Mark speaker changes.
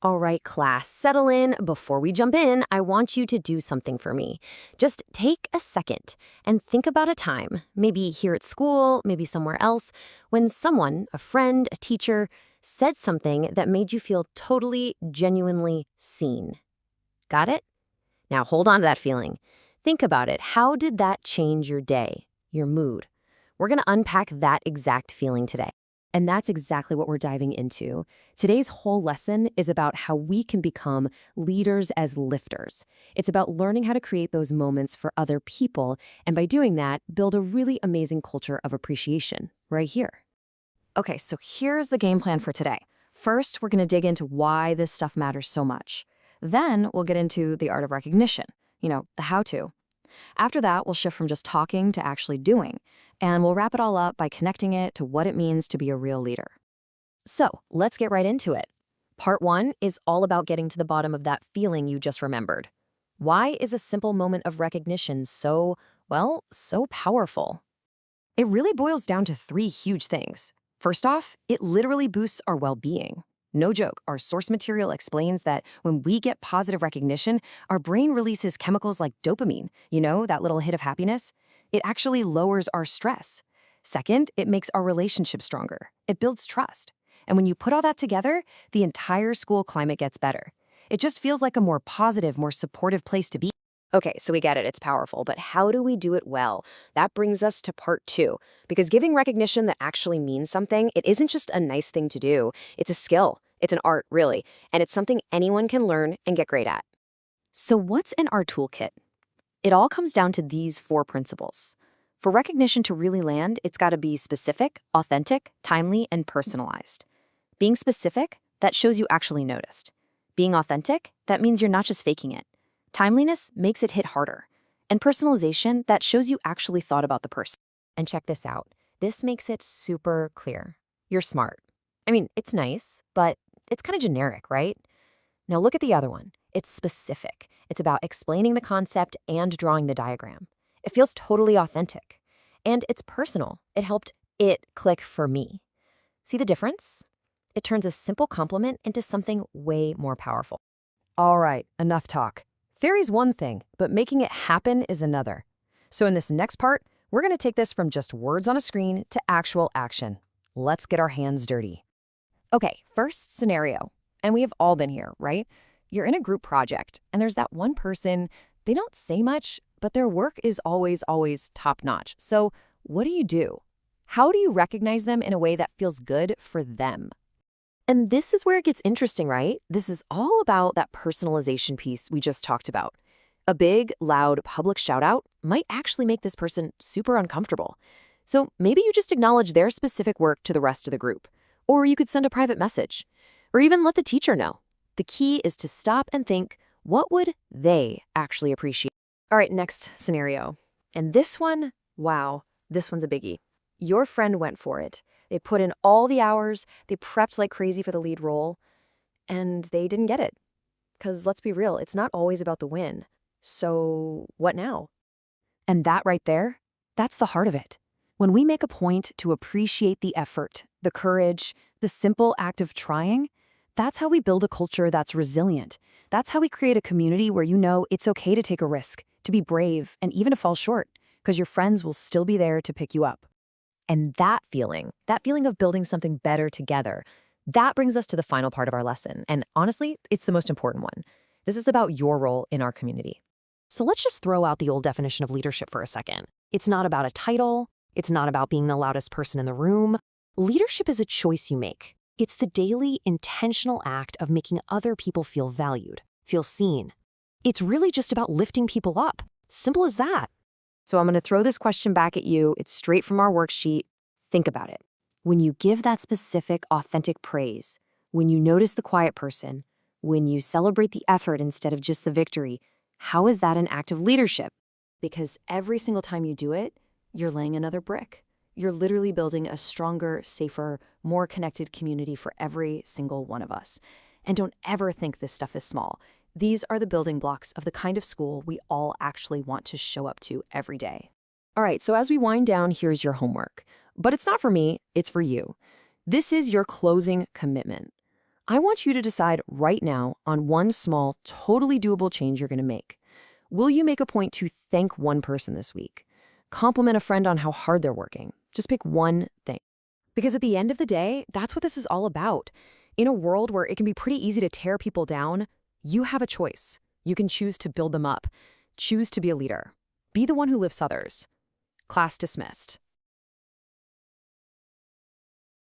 Speaker 1: All right, class, settle in. Before we jump in, I want you to do something for me. Just take a second and think about a time, maybe here at school, maybe somewhere else, when someone, a friend, a teacher, said something that made you feel totally, genuinely seen. Got it? Now hold on to that feeling. Think about it. How did that change your day, your mood? We're going to unpack that exact feeling today. And that's exactly what we're diving into. Today's whole lesson is about how we can become leaders as lifters. It's about learning how to create those moments for other people, and by doing that, build a really amazing culture of appreciation right here. Okay, so here's the game plan for today. First, we're going to dig into why this stuff matters so much. Then we'll get into the art of recognition, the how-to. After that, we'll shift from just talking to actually doing, and we'll wrap it all up by connecting it to what it means to be a real leader. So let's get right into it. Part 1 is all about getting to the bottom of that feeling you just remembered. Why is a simple moment of recognition so powerful? It really boils down to 3 huge things. First off, it literally boosts our well-being. No joke, our source material explains that when we get positive recognition, our brain releases chemicals like dopamine, that little hit of happiness. It actually lowers our stress. Second, it makes our relationship stronger. It builds trust. And when you put all that together, the entire school climate gets better. It just feels like a more positive, more supportive place to be. Okay, so we get it, it's powerful, but how do we do it well? That brings us to part 2, because giving recognition that actually means something, it isn't just a nice thing to do, it's a skill, it's an art, really, and it's something anyone can learn and get great at. So what's in our toolkit? It all comes down to these 4 principles. For recognition to really land, it's got to be specific, authentic, timely, and personalized. Being specific, that shows you actually noticed. Being authentic, that means you're not just faking it. Timeliness makes it hit harder. And personalization, that shows you actually thought about the person. And check this out. This makes it super clear. You're smart. I mean, it's nice, but it's kind of generic, right? Now look at the other one. It's specific. It's about explaining the concept and drawing the diagram. It feels totally authentic. And it's personal. It helped it click for me. See the difference? It turns a simple compliment into something way more powerful. All right, enough talk. Theory's one thing, but making it happen is another. So in this next part, we're going to take this from just words on a screen to actual action. Let's get our hands dirty. Okay, first scenario. And we have all been here, right? You're in a group project, and there's that one person, they don't say much, but their work is always top-notch. So what do? How do you recognize them in a way that feels good for them? And this is where it gets interesting, right? This is all about that personalization piece we just talked about. A big, loud, public shout-out might actually make this person super uncomfortable. So maybe you just acknowledge their specific work to the rest of the group. Or you could send a private message. Or even let the teacher know. The key is to stop and think, what would they actually appreciate? All right, next scenario. And this one, wow, this one's a biggie. Your friend went for it. They put in all the hours, they prepped like crazy for the lead role, and they didn't get it. Because let's be real, it's not always about the win. So what now? And that right there, that's the heart of it. When we make a point to appreciate the effort, the courage, the simple act of trying, that's how we build a culture that's resilient. That's how we create a community where it's okay to take a risk, to be brave, and even to fall short, because your friends will still be there to pick you up. And that feeling of building something better together, that brings us to the final part of our lesson. And honestly, it's the most important one. This is about your role in our community. So let's just throw out the old definition of leadership for a second. It's not about a title. It's not about being the loudest person in the room. Leadership is a choice you make. It's the daily, intentional act of making other people feel valued, feel seen. It's really just about lifting people up. Simple as that. So I'm going to throw this question back at you. It's straight from our worksheet. Think about it. When you give that specific, authentic praise, when you notice the quiet person, when you celebrate the effort instead of just the victory, how is that an act of leadership? Because every single time you do it, you're laying another brick. You're literally building a stronger, safer, more connected community for every single one of us. And don't ever think this stuff is small. These are the building blocks of the kind of school we all actually want to show up to every day. All right, so as we wind down, here's your homework. But it's not for me, it's for you. This is your closing commitment.
Speaker 2: I want you to decide right now on one small, totally doable change you're going to make. Will you make a point to thank one person this week? Compliment a friend on how hard they're working. Just pick one thing.
Speaker 1: Because at the end of the day, that's what this is all about. In a world where it can be pretty easy to tear people down, you have a choice. You can choose to build them up. Choose to be a leader. Be the one who lifts others. Class dismissed.